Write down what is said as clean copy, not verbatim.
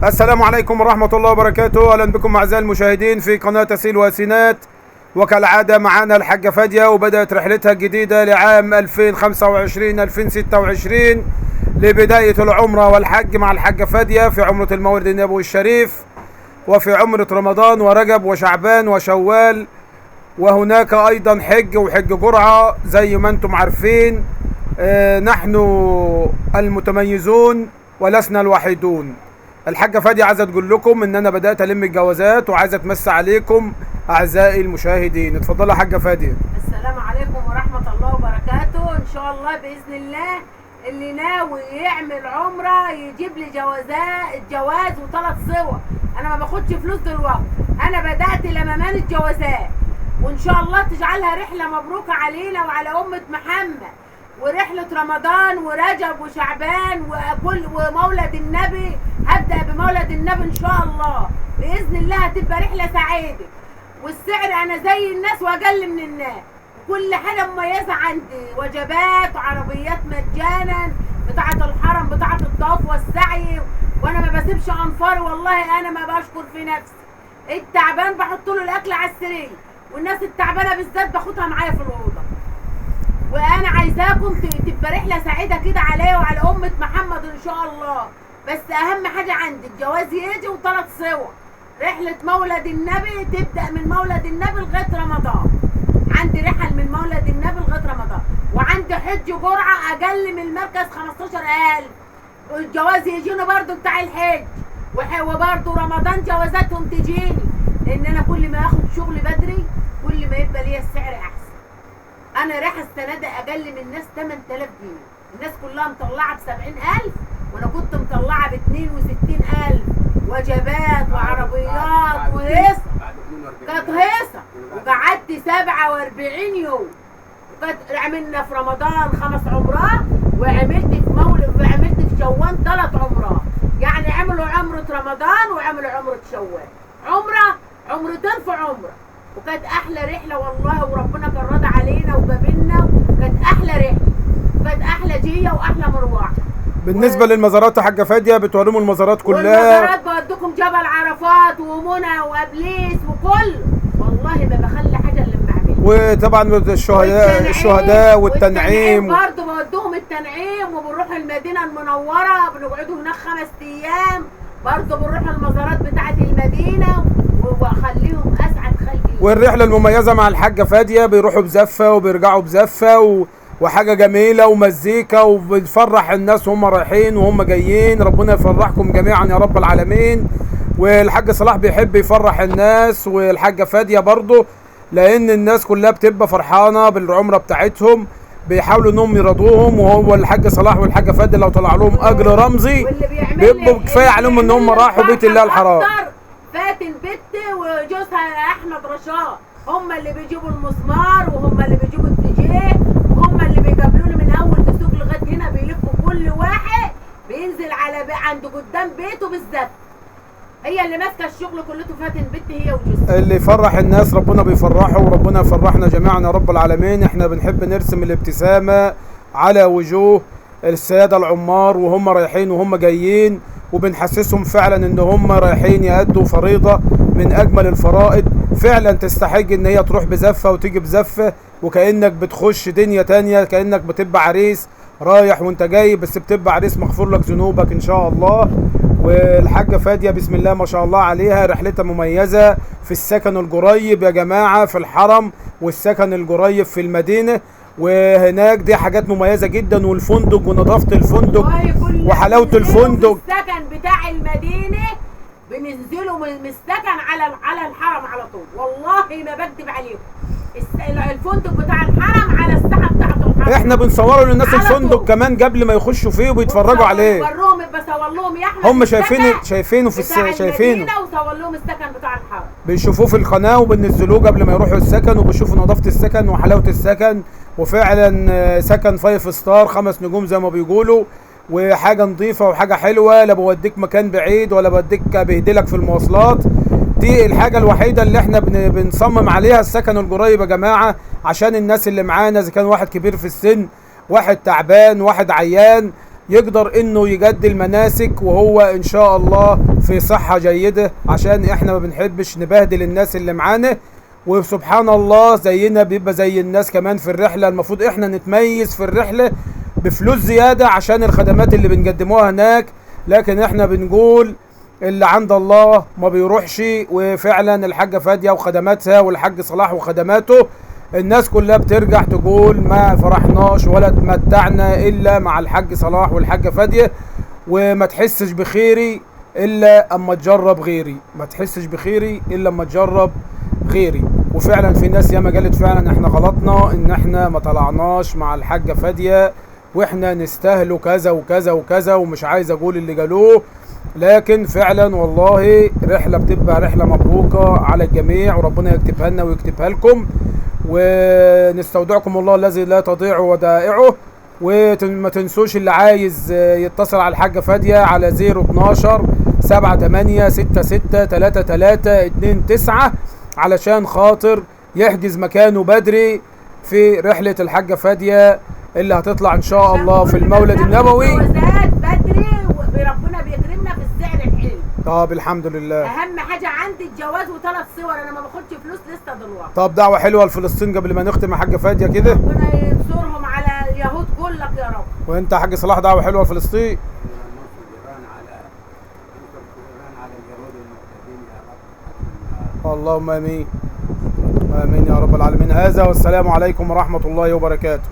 السلام عليكم ورحمة الله وبركاته. أهلا بكم أعزائي المشاهدين في قناة أسيل وأسينات. وكالعادة معانا الحاجة فادية، وبدأت رحلتها الجديدة لعام 2025-2026 لبداية العمرة والحج مع الحاجة فادية في عمرة المولد النبوي الشريف، وفي عمرة رمضان ورجب وشعبان وشوال، وهناك أيضا حج وحج جرعة زي ما أنتم عارفين. نحن المتميزون ولسنا الوحيدون. الحاجة فادية عايزة تقول لكم ان انا بدأت الم الجوازات وعايزة تمسي عليكم اعزائي المشاهدين. اتفضلي يا حاجة فادية. السلام عليكم ورحمة الله وبركاته. ان شاء الله بإذن الله اللي ناوي يعمل عمرة يجيب لي جواز وثلاث صور. انا ما باخدش فلوس دلوقتي، انا بدأت لممان الجوازات، وان شاء الله تجعلها رحلة مبروكة علينا وعلى أمة محمد، ورحلة رمضان ورجب وشعبان ومولد النبي. هبدأ بمولد النبي ان شاء الله بإذن الله، هتبقى رحلة سعيدة. والسعر انا زي الناس واقل من الناس، كل حاجة مميزة عندي، وجبات وعربيات مجانا، بتاعة الحرم بتاعة الطواف والسعي، وانا ما بسيبش انفاري والله. انا ما بشكر في نفسي، التعبان بحط له الاكل على السرير، والناس التعبانة بالذات باخدها معايا في الأوضة. وانا عايزاكم تبقى رحله سعيده كده عليا وعلى امه محمد ان شاء الله. بس اهم حاجه عندي الجواز يجي وثلاث صور. رحله مولد النبي تبدا من مولد النبي لغايه رمضان، عندي رحل من مولد النبي لغايه رمضان، وعندي حج جرعه اقل من المركز 15,000. والجواز يجيني برضو بتاع الحج، وبرضو رمضان جوازاتهم تجيني، لان انا كل ما اخد شغل بدري كل ما يبقى ليا السعر احسن. انا رايحه السنه دي اقل من الناس 8,000 جنيه، الناس كلها مطلعه ب70,000 وانا كنت مطلعه ب62,000، وجبات وعربيات وهيصه. كانت هيصه وقعدت 47 يوم، وكانت عملنا في رمضان 5 عمرات، وعملت في وعملت في شوال 3 عمرات. يعني عملوا عمره رمضان وعملوا عمره شوال، عمرتين في عمره. وكانت احلى رحله والله، وربنا كان راضي علينا وجابلنا، كانت احلى رحله، كانت احلى جيه واحلى مروحه. بالنسبه للمزارات يا حاجه فاديه بتوريهم المزارات كلها. والمزارات بوديكم جبل عرفات ومنى وابليس وكل، والله ما بخلي حاجه الا لما اعملها. وطبعا الشهداء والتنعيم برضه بوديهم التنعيم، وبنروح المدينه المنوره بنقعدوا هناك 5 ايام، برضه بنروح المزارات بتاعه المدينه واخليهم اسعد خلق. والرحله المميزه مع الحاجه فاديه بيروحوا بزفه وبيرجعوا بزفه وحاجه جميله ومزيكا، وبتفرح الناس وهم رايحين وهم جايين. ربنا يفرحكم جميعا يا رب العالمين. والحاج صلاح بيحب يفرح الناس، والحاجه فاديه برضه، لان الناس كلها بتبقى فرحانه بالعمره بتاعتهم، بيحاولوا انهم يرضوهم. وهو الحاج صلاح والحاجه فاديه لو طلع لهم اجر رمزي بيبقوا كفايه عليهم ان هم راحوا بيت الله الحرام. فاتن بنتي وجوزها احمد رشاد هم اللي بيجيبوا المسمار، وهم اللي بيجيبوا الديجيه، وهم اللي بيقابلوني من اول دسوق لغايه هنا، بيلفوا كل واحد بينزل على عنده قدام بيته بالذات. هي اللي ماسكه الشغل كلته، فاتن بنتي هي وجوزها. اللي يفرح الناس ربنا بيفرحه، وربنا يفرحنا جميعا يا رب العالمين. احنا بنحب نرسم الابتسامه على وجوه الساده العمار وهم رايحين وهم جايين، وبنحسسهم فعلا ان هم رايحين يأدوا فريضة من اجمل الفرائض. فعلا تستحق ان هي تروح بزفة وتيجي بزفة، وكأنك بتخش دنيا تانية، كأنك بتبقى عريس رايح وانت جاي، بس بتبقى عريس مغفور لك ذنوبك ان شاء الله. والحاجة فادية بسم الله ما شاء الله عليها رحلتها مميزة في السكن القريب يا جماعة في الحرم، والسكن القريب في المدينة، وهناك دي حاجات مميزة جدا. والفندق ونظافة الفندق وحلاوة الفندق. السكن بتاع المدينة بننزلوا من السكن على الحرم على طول، والله ما بكذب عليكم. الفندق بتاع الحرم على الساحة بتاعت الحرم، احنا بنصوروا للناس الفندق كمان قبل ما يخشوا فيه وبيتفرجوا عليه. بروهم بصور لهم يا احمد، هم شايفينه في شايفينه، وصور لهم السكن بتاع الحرم، بيشوفوه في القناة وبننزلوه قبل ما يروحوا السكن، وبيشوفوا نظافة السكن وحلاوة السكن. وفعلا سكن 5 ستار 5 نجوم زي ما بيقولوا، وحاجة نظيفة وحاجة حلوة، لا بوديك مكان بعيد ولا بوديك بهدلك في المواصلات. دي الحاجة الوحيدة اللي احنا بنصمم عليها السكن القريب يا جماعة، عشان الناس اللي معانا اذا كان واحد كبير في السن، واحد تعبان، واحد عيان، يقدر انه يجدي المناسك وهو ان شاء الله في صحة جيدة، عشان احنا ما بنحبش نبهدل الناس اللي معانا. وسبحان الله زينا بيبقى زي الناس كمان في الرحلة. المفروض احنا نتميز في الرحلة بفلوس زيادة عشان الخدمات اللي بنقدموها هناك، لكن احنا بنقول اللي عند الله ما بيروحش. وفعلا الحاجة فادية وخدماتها والحاج صلاح وخدماته الناس كلها بترجع تقول ما فرحناش ولا تمتعنا الا مع الحاج صلاح والحاجة فادية، وما تحسش بخيري الا اما تجرب غيري، ما تحسش بخيري الا اما تجرب غيري. وفعلا في ناس ياما قالت فعلا احنا غلطنا ان احنا ما طلعناش مع الحاجة فادية، واحنا نستاهلوا كذا وكذا وكذا، ومش عايز اقول اللي قالوه، لكن فعلا والله رحلة بتبقى رحلة مبروكة على الجميع، وربنا يكتبها لنا ويكتبها لكم. ونستودعكم الله الذي لا تضيع ودائعه. وما تنسوش اللي عايز يتصل على الحاجة فادية على 012 78 66 33 29 علشان خاطر يحجز مكانه بدري في رحلة الحاجة فادية اللي هتطلع ان شاء الله في المولد النبوي. بدري وربنا بيكرمنا في السعر الحلو. طب الحمد لله. اهم حاجه عندي الجواز وثلاث صور، انا ما باخدش فلوس لسه دلوقتي. طب دعوه حلوه لفلسطين قبل ما نختم يا حاجه فاديه كده. ربنا ينصرهم على اليهود كلك يا رب. وانت يا حاج صلاح دعوه حلوه لفلسطين. اللهم امين. امين يا رب العالمين. هذا والسلام عليكم ورحمه الله وبركاته.